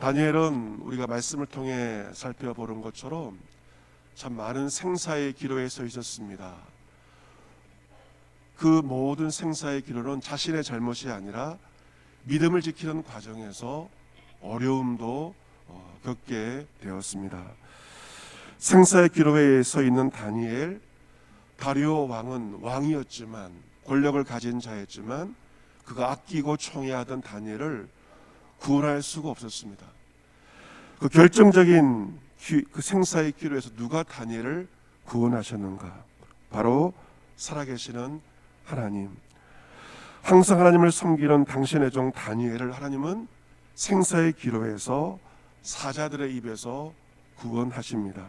다니엘은 우리가 말씀을 통해 살펴보는 것처럼 참 많은 생사의 기로에 서 있었습니다. 그 모든 생사의 기로는 자신의 잘못이 아니라 믿음을 지키는 과정에서 어려움도 겪게 되었습니다. 생사의 기로에 서 있는 다니엘, 다리오 왕은 왕이었지만, 권력을 가진 자였지만 그가 아끼고 총애하던 다니엘을 구원할 수가 없었습니다. 그 결정적인 그 생사의 기로에서 누가 다니엘을 구원하셨는가? 바로 살아계시는 하나님. 항상 하나님을 섬기는 당신의 종 다니엘을 하나님은 생사의 기로에서 사자들의 입에서 구원하십니다.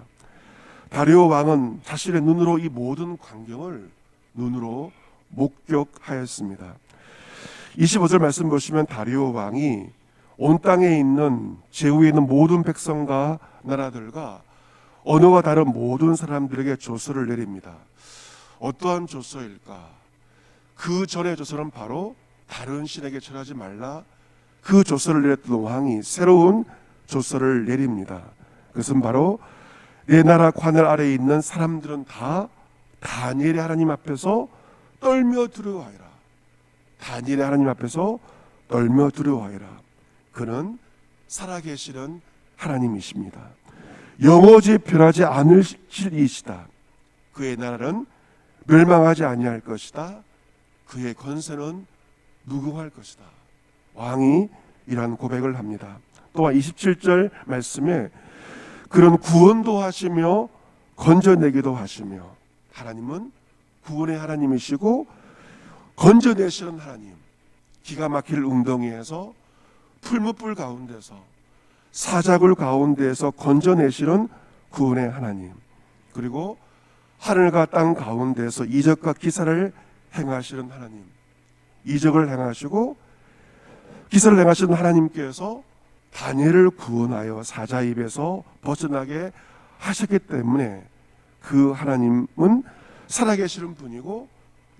다리오 왕은 자신의 눈으로 이 모든 광경을 눈으로 목격하였습니다. 25절 말씀 보시면 다리오 왕이 온 땅에 있는 제후에 있는 모든 백성과 나라들과 언어가 다른 모든 사람들에게 조서를 내립니다. 어떠한 조서일까? 그 전의 조서는 바로 다른 신에게 절하지 말라, 그 조서를 내렸던 왕이 새로운 조서를 내립니다. 그것은 바로 내 나라 관을 아래에 있는 사람들은 다 다니엘의 하나님 앞에서 떨며 두려워하여라. 다니엘의 하나님 앞에서 떨며 두려워하여라. 그는 살아계시는 하나님이십니다. 영원히 변하지 않으실 이시다. 그의 나라는 멸망하지 아니할 것이다. 그의 권세는 무궁할 것이다. 왕이 이러한 고백을 합니다. 또한 27절 말씀에 그런 구원도 하시며 건져내기도 하시며, 하나님은 구원의 하나님이시고 건져내시는 하나님, 기가 막힐 웅덩이에서 풀무불 가운데서 사자굴 가운데에서 건져내시는 구원의 하나님, 그리고 하늘과 땅 가운데서 이적과 기사를 행하시는 하나님, 이적을 행하시고 기사를 행하시는 하나님께서 다니엘을 구원하여 사자 입에서 벗어나게 하셨기 때문에 그 하나님은 살아계시는 분이고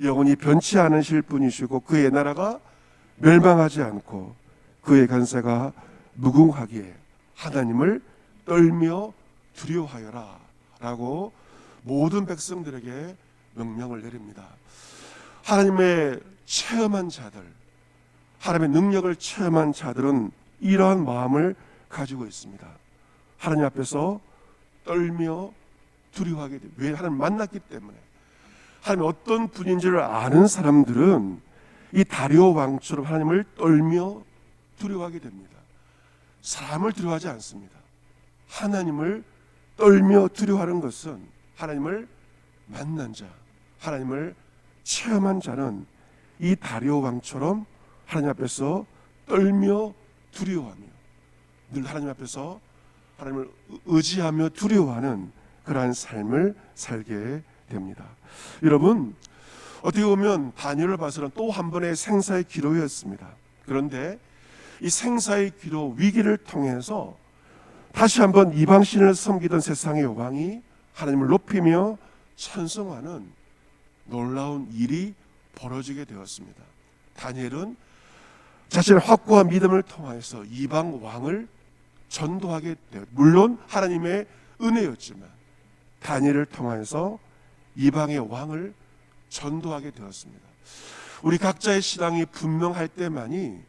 영원히 변치 않으실 분이시고 그의 나라가 멸망하지 않고 그의 권세가 무궁하기에 하나님을 떨며 두려워하여라 라고 모든 백성들에게 명령을 내립니다. 하나님의 체험한 자들, 하나님의 능력을 체험한 자들은 이러한 마음을 가지고 있습니다. 하나님 앞에서 떨며 두려워하게 돼요. 왜? 하나님 만났기 때문에. 하나님 어떤 분인지를 아는 사람들은 이 다리오 왕처럼 하나님을 떨며 두려워하게 됩니다. 사람을 두려워하지 않습니다. 하나님을 떨며 두려워하는 것은 하나님을 만난 자, 하나님을 체험한 자는 이 다리오 왕처럼 하나님 앞에서 떨며 두려워하며 늘 하나님 앞에서 하나님을 의지하며 두려워하는 그러한 삶을 살게 됩니다. 여러분, 어떻게 보면 다니엘을 봐서는 또 한 번의 생사의 기로였습니다. 그런데 이 생사의 기로 위기를 통해서 다시 한번 이방신을 섬기던 세상의 왕이 하나님을 높이며 찬송하는 놀라운 일이 벌어지게 되었습니다. 다니엘은 자신의 확고한 믿음을 통해서 이방 왕을 전도하게 되었, 물론 하나님의 은혜였지만 다니엘을 통해서 이방의 왕을 전도하게 되었습니다. 우리 각자의 신앙이 분명할 때만이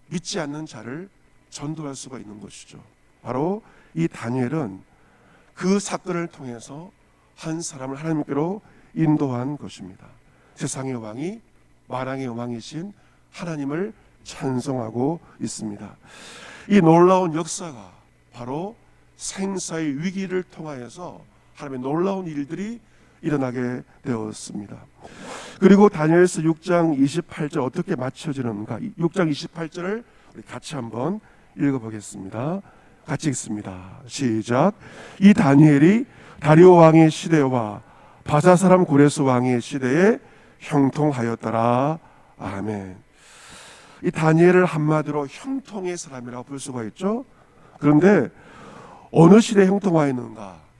믿지 않는 자를 전도할 수가 있는 것이죠. 바로 이 다니엘은 그 사건을 통해서 한 사람을 하나님께로 인도한 것입니다. 세상의 왕이 만왕의 왕이신 하나님을 찬송하고 있습니다. 이 놀라운 역사가 바로 생사의 위기를 통하여서 하나님의 놀라운 일들이 일어나게 되었습니다. 그리고 다니엘서 6장 28절 어떻게 맞춰지는가? 6장 28절을 우리 같이 한번 읽어보겠습니다. 같이 읽습니다. 시작. 이 다니엘이 다리오 왕의 시대와 바사 사람 고레스 왕의 시대에 형통하였더라. 아멘. 이 다니엘을 한마디로 형통의 사람이라고 볼 수가 있죠. 그런데 어느 시대에 형통하였는가?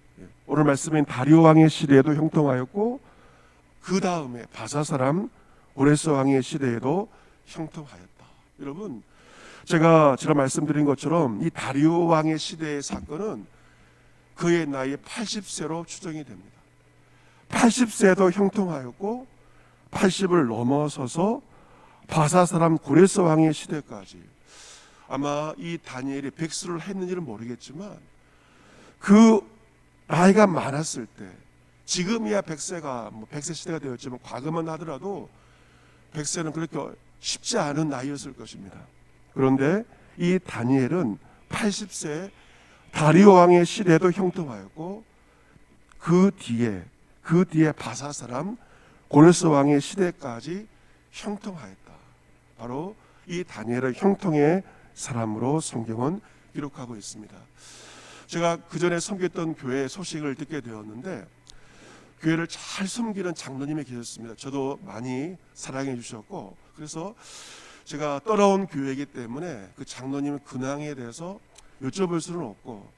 오늘 말씀인 다리오 왕의 시대에도 형통하였고 그 다음에 바사 사람 고레스 왕의 시대에도 형통하였다. 여러분, 제가 말씀드린 것처럼 이 다리오 왕의 시대의 사건은 그의 나이 80세로 추정이 됩니다. 80세도 형통하였고 80을 넘어서서 바사 사람 고레스 왕의 시대까지, 아마 이 다니엘이 백수를 했는지는 모르겠지만 그 나이가 많았을 때, 지금이야 100세가 100세 시대가 되었지만 과거만 하더라도 100세는 그렇게 쉽지 않은 나이였을 것입니다. 그런데 이 다니엘은 80세 다리오 왕의 시대도 형통하였고 그 뒤에 바사 사람 고레스 왕의 시대까지 형통하였다. 바로 이 다니엘의 형통의 사람으로 성경은 기록하고 있습니다. 제가 그 전에 섬겼던 교회 소식을 듣게 되었는데, 교회를 잘 섬기는 장로님이 계셨습니다. 저도 많이 사랑해 주셨고, 그래서 제가 떠나온 교회이기 때문에 그 장로님의 근황에 대해서 여쭤볼 수는 없고,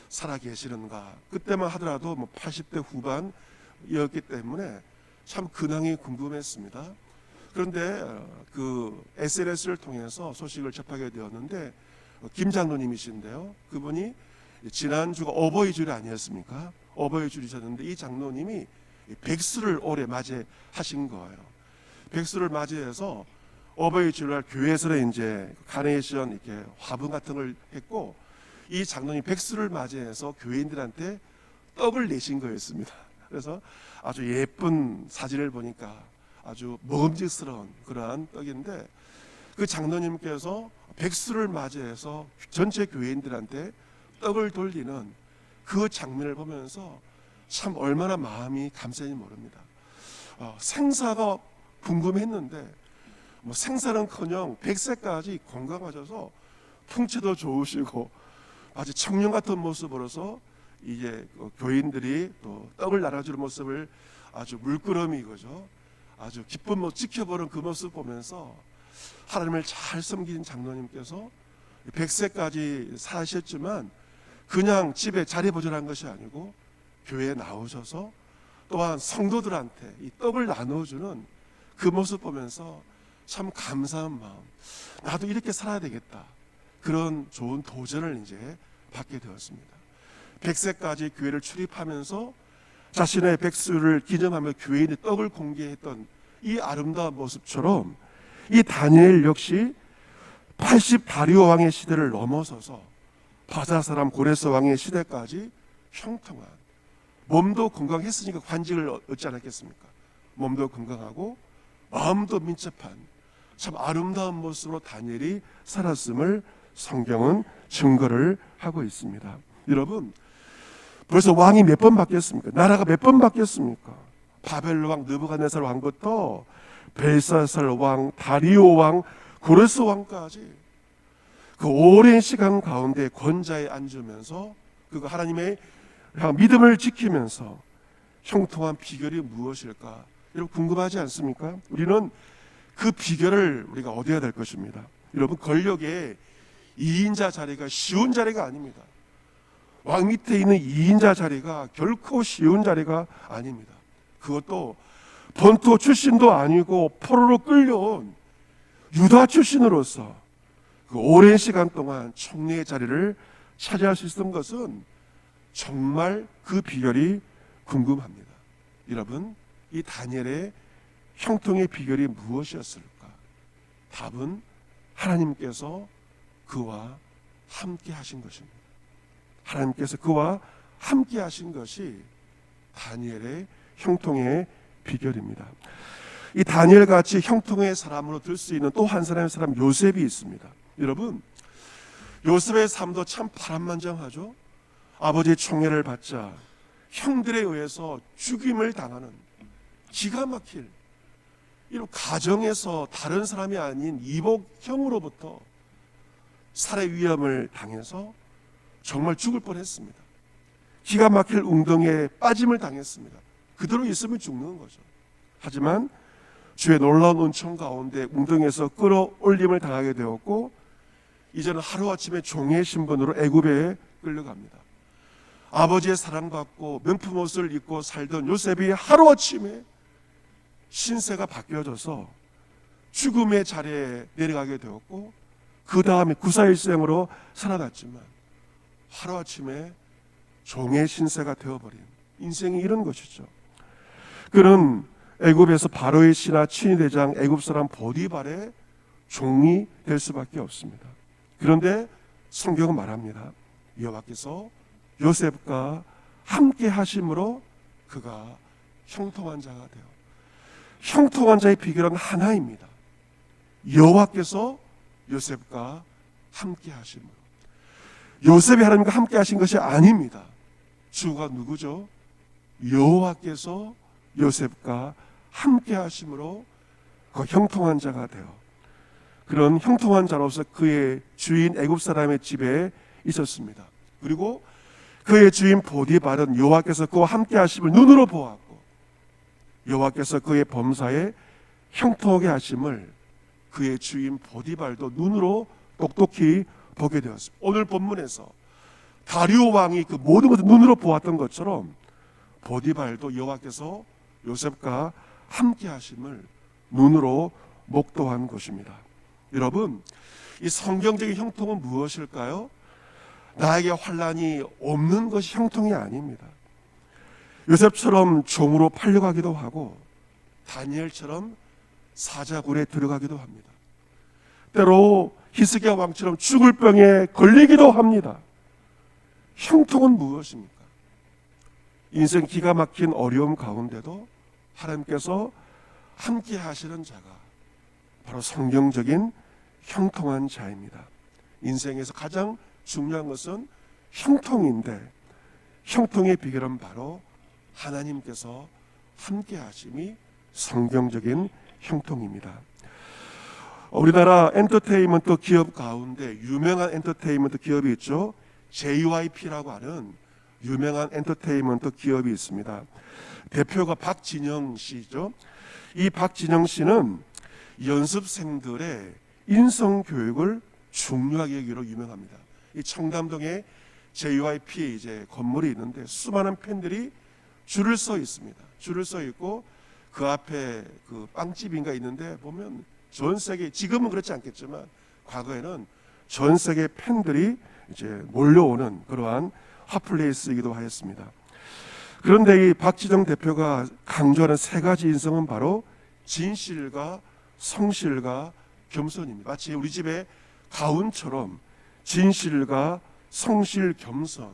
살아 계시는가, 그때만 하더라도 80대 후반이었기 때문에 참 근황이 궁금했습니다. 그런데 그 SNS를 통해서 소식을 접하게 되었는데, 김 장로님이신데요, 그분이 지난주가 어버이주일 아니었습니까? 어버이주일이셨는데 이 장로님이 백수를 올해 맞이하신 거예요. 백수를 맞이해서 어버이주일날 교회에서는 이제 카네이션 이렇게 화분 같은 걸 했고, 이 장로님 백수를 맞이해서 교인들한테 떡을 내신 거였습니다. 그래서 아주 예쁜 사진을 보니까 아주 먹음직스러운 그러한 떡인데, 그 장로님께서 백수를 맞이해서 전체 교인들한테 떡을 돌리는 그 장면을 보면서 참 얼마나 마음이 감사한지 모릅니다. 생사가 궁금했는데 생사는커녕 100세까지 건강하셔서 풍채도 좋으시고 아주 청년 같은 모습으로서 이제 교인들이 또 떡을 나눠주는 모습을 아주 물끄러미 그죠, 아주 기쁜 모습 지켜보는 그 모습 보면서 하나님을 잘 섬기는 장로님께서 100세까지 사셨지만 그냥 집에 자리 보존한 것이 아니고 교회에 나오셔서 또한 성도들한테 이 떡을 나눠주는 그 모습 보면서 참 감사한 마음, 나도 이렇게 살아야 되겠다, 그런 좋은 도전을 이제 받게 되었습니다. 100세까지 교회를 출입하면서 자신의 백수를 기념하며 교인이 떡을 공개했던 이 아름다운 모습처럼 이 다니엘 역시 80 다리오 왕의 시대를 넘어서서 바사 사람 고레스 왕의 시대까지 형통한, 몸도 건강했으니까 관직을 얻지 않았겠습니까? 몸도 건강하고 마음도 민첩한 참 아름다운 모습으로 다니엘이 살았음을 성경은 증거를 하고 있습니다. 여러분, 벌써 왕이 몇 번 바뀌었습니까? 나라가 몇 번 바뀌었습니까? 바벨론 왕 느부갓네살 왕부터 벨사살 왕, 다리오 왕, 고레스 왕까지 그 오랜 시간 가운데 권좌에 앉으면서 그거 하나님의 믿음을 지키면서 형통한 비결이 무엇일까? 여러분 궁금하지 않습니까? 우리는 그 비결을 우리가 얻어야 될 것입니다. 여러분, 권력의 2인자 자리가 쉬운 자리가 아닙니다. 왕 밑에 있는 2인자 자리가 결코 쉬운 자리가 아닙니다. 그것도 본토 출신도 아니고 포로로 끌려온 유다 출신으로서 그 오랜 시간 동안 총리의 자리를 차지할 수 있었던 것은 정말 그 비결이 궁금합니다. 여러분, 이 다니엘의 형통의 비결이 무엇이었을까? 답은 하나님께서 그와 함께 하신 것입니다. 하나님께서 그와 함께 하신 것이 다니엘의 형통의 비결입니다. 이 다니엘 같이 형통의 사람으로 들 수 있는 또 한 사람의 사람 요셉이 있습니다. 여러분, 요셉의 삶도 참 파란만장하죠. 아버지의 총애를 받자 형들에 의해서 죽임을 당하는 기가 막힐, 이런 가정에서 다른 사람이 아닌 이복형으로부터 살해 위험을 당해서 정말 죽을 뻔했습니다. 기가 막힐 웅덩이에 빠짐을 당했습니다. 그대로 있으면 죽는 거죠. 하지만 주의 놀라운 은총 가운데 웅덩이에서 끌어올림을 당하게 되었고, 이제는 하루아침에 종의 신분으로 애굽에 끌려갑니다. 아버지의 사랑받고 명품 옷을 입고 살던 요셉이 하루아침에 신세가 바뀌어져서 죽음의 자리에 내려가게 되었고, 그 다음에 구사일생으로 살아났지만 하루아침에 종의 신세가 되어버린 인생이 이런 것이죠. 그는 애굽에서 바로의 신하 친위대장 애굽 사람 보디발의 종이 될 수밖에 없습니다. 그런데 성경은 말합니다. 여호와께서 요셉과 함께 하심으로 그가 형통한 자가 되어, 형통한 자의 비결은 하나입니다. 여호와께서 요셉과 함께 하심으로. 요셉이 하나님과 함께 하신 것이 아닙니다. 주가 누구죠? 여호와께서 요셉과 함께 하심으로 그 형통한 자가 되어, 그런 형통한 자로서 그의 주인 애굽 사람의 집에 있었습니다. 그리고 그의 주인 보디발은 여호와께서 그와 함께 하심을 눈으로 보았고, 여호와께서 그의 범사에 형통하게 하심을 그의 주인 보디발도 눈으로 똑똑히 보게 되었습니다. 오늘 본문에서 다리오 왕이 그 모든 것을 눈으로 보았던 것처럼 보디발도 여호와께서 요셉과 함께 하심을 눈으로 목도한 것입니다. 여러분, 이 성경적인 형통은 무엇일까요? 나에게 환난이 없는 것이 형통이 아닙니다. 요셉처럼 종으로 팔려가기도 하고 다니엘처럼 사자굴에 들어가기도 합니다. 때로 히스기야 왕처럼 죽을 병에 걸리기도 합니다. 형통은 무엇입니까? 인생 기가 막힌 어려움 가운데도 하나님께서 함께 하시는 자가 바로 성경적인 형통한 자입니다. 인생에서 가장 중요한 것은 형통인데, 형통의 비결은 바로 하나님께서 함께 하심이 성경적인 형통입니다. 우리나라 엔터테인먼트 기업 가운데 유명한 엔터테인먼트 기업이 있죠. JYP라고 하는 유명한 엔터테인먼트 기업이 있습니다. 대표가 박진영 씨죠. 이 박진영 씨는 연습생들의 인성교육을 중요하게 여기로 유명합니다. 이 청담동에 JYP의 이제 건물이 있는데 수많은 팬들이 줄을 서 있습니다. 줄을 서 있고 그 앞에 그 빵집인가 있는데 보면 전 세계, 지금은 그렇지 않겠지만 과거에는 전 세계 팬들이 이제 몰려오는 그러한 핫플레이스이기도 하였습니다. 그런데 이 박지정 대표가 강조하는 세 가지 인성은 바로 진실과 성실과 겸손입니다. 마치 우리 집의 가훈처럼 진실과 성실, 겸손,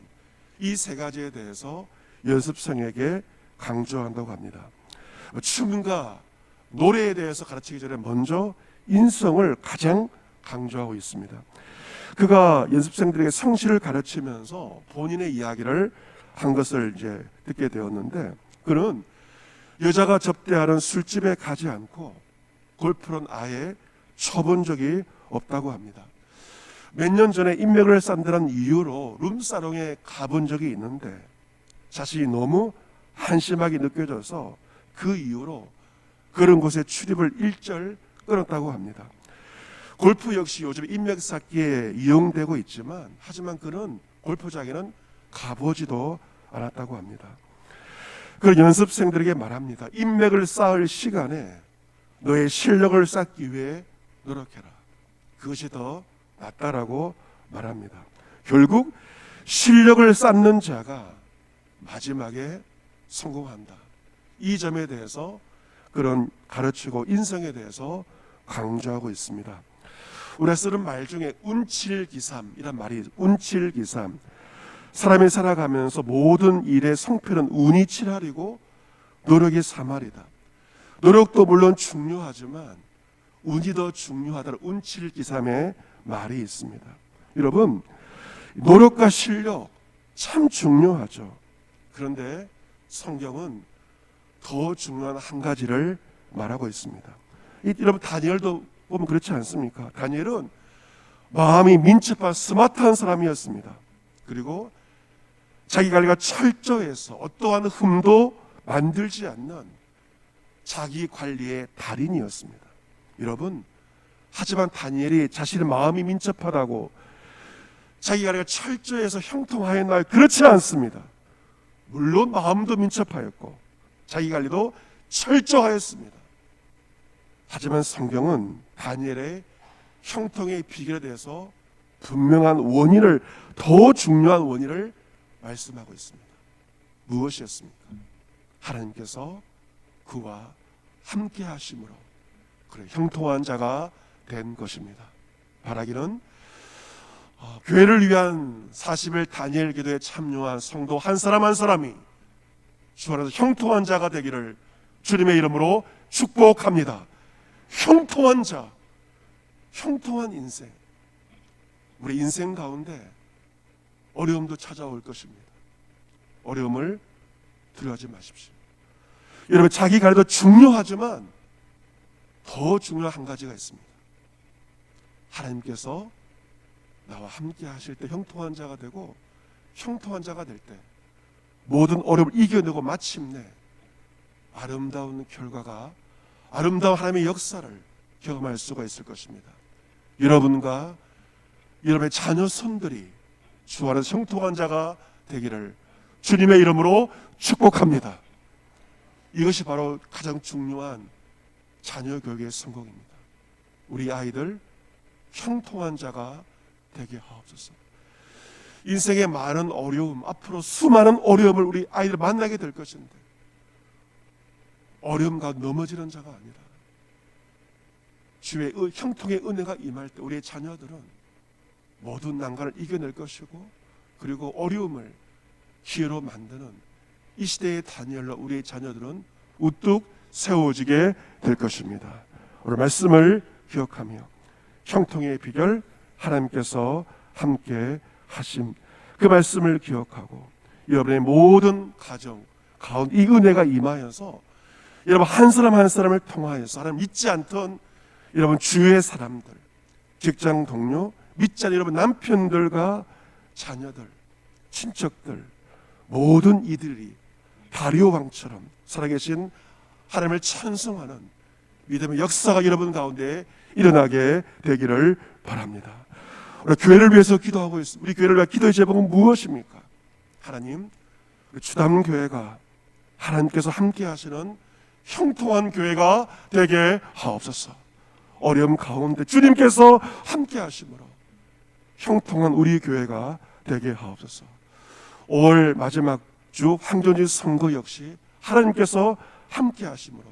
이 세 가지에 대해서 연습생에게 강조한다고 합니다. 춤과 노래에 대해서 가르치기 전에 먼저 인성을 가장 강조하고 있습니다. 그가 연습생들에게 성실을 가르치면서 본인의 이야기를 한 것을 이제 듣게 되었는데, 그는 여자가 접대하는 술집에 가지 않고 골프는 아예 쳐본 적이 없다고 합니다. 몇 년 전에 인맥을 쌓는다는 이유로 룸사롱에 가본 적이 있는데 자신이 너무 한심하게 느껴져서 그 이후로 그런 곳에 출입을 일절 끊었다고 합니다. 골프 역시 요즘 인맥 쌓기에 이용되고 있지만 하지만 그는 골프장에는 가보지도 않았다고 합니다. 그런 연습생들에게 말합니다. 인맥을 쌓을 시간에 너의 실력을 쌓기 위해 노력해라. 그것이 더 낫다라고 말합니다. 결국 실력을 쌓는 자가 마지막에 성공한다. 이 점에 대해서 그런 가르치고 인성에 대해서 강조하고 있습니다. 우리가 쓰는 말 중에 운칠기삼이란 말이 있어요. 운칠기삼. 사람이 살아가면서 모든 일의 성패는 운이 7할이고 노력이 3할이다. 노력도 물론 중요하지만 운이 더 중요하다는 운칠기삼의 말이 있습니다. 여러분, 노력과 실력 참 중요하죠. 그런데 성경은 더 중요한 한 가지를 말하고 있습니다. 여러분, 다니엘도 보면 그렇지 않습니까? 다니엘은 마음이 민첩한 스마트한 사람이었습니다. 그리고 자기 관리가 철저해서 어떠한 흠도 만들지 않는 자기 관리의 달인이었습니다. 여러분, 하지만 다니엘이 자신의 마음이 민첩하다고 자기 관리가 철저해서 형통하였나요? 그렇지 않습니다. 물론 마음도 민첩하였고 자기 관리도 철저하였습니다. 하지만 성경은 다니엘의 형통의 비결에 대해서 분명한 원인을, 더 중요한 원인을 말씀하고 있습니다. 무엇이었습니까? 하나님께서 그와 함께 하심으로 그래 형통한 자가 된 것입니다. 바라기는 교회를 위한 40일 다니엘 기도에 참여한 성도 한 사람 한 사람이 주 안에서 형통한 자가 되기를 주님의 이름으로 축복합니다. 형통한 자, 형통한 인생. 우리 인생 가운데 어려움도 찾아올 것입니다. 어려움을 두려워하지 마십시오. 여러분, 자기 관리도 중요하지만 더 중요한 한 가지가 있습니다. 하나님께서 나와 함께 하실 때 형통한 자가 되고, 형통한 자가 될 때 모든 어려움을 이겨내고 마침내 아름다운 결과가, 아름다운 하나님의 역사를 경험할 수가 있을 것입니다. 여러분과 여러분의 자녀 손들이 주 안에서 형통한 자가 되기를 주님의 이름으로 축복합니다. 이것이 바로 가장 중요한 자녀 교육의 성공입니다. 우리 아이들 형통한 자가 되게 하옵소서. 인생의 많은 어려움, 앞으로 수많은 어려움을 우리 아이들 만나게 될 것인데, 어려움과 넘어지는 자가 아니라 주의 형통의 은혜가 임할 때 우리의 자녀들은 모든 난관을 이겨낼 것이고, 그리고 어려움을 기회로 만드는 이 시대의 다니엘로 우리의 자녀들은 우뚝 세워지게 될 것입니다. 오늘 말씀을 기억하며 형통의 비결, 하나님께서 함께 하심, 그 말씀을 기억하고 여러분의 모든 가정 가운데 이 은혜가 임하여서 여러분 한 사람 한 사람을 통하여서 하나님 잊지 않던 여러분 주위의 사람들, 직장 동료, 믿지 않는 여러분 남편들과 자녀들, 친척들, 모든 이들이 다리오 왕처럼 살아계신 하나님을 찬송하는 믿음의 역사가 여러분 가운데 일어나게 되기를 바랍니다. 우리 교회를 위해서 기도하고 있습니다. 우리 교회를 위한 기도의 제목은 무엇입니까? 하나님, 주담교회가 하나님께서 함께 하시는 형통한 교회가 되게 하옵소서. 어려움 가운데 주님께서 함께 하심으로 형통한 우리 교회가 되게 하옵소서. 5월 마지막 주 황전지 선거 역시 하나님께서 함께 하심으로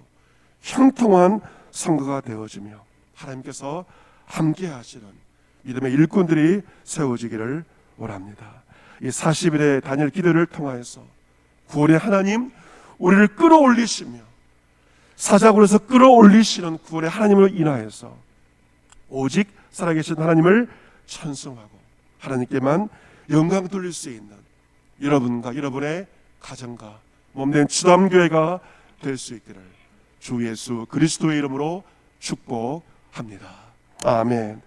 형통한 선거가 되어지며 하나님께서 함께 하시는 믿음의 일꾼들이 세워지기를 원합니다. 이 40일의 다니엘 기도를 통하여서 구원의 하나님, 우리를 끌어올리시며 사자굴에서 끌어올리시는 구원의 하나님으로 인하여서 오직 살아계신 하나님을 찬송하고 하나님께만 영광 돌릴 수 있는 여러분과 여러분의 가정과 몸된 주담교회가 될 수 있기를 주 예수 그리스도의 이름으로 축복합니다. 아멘.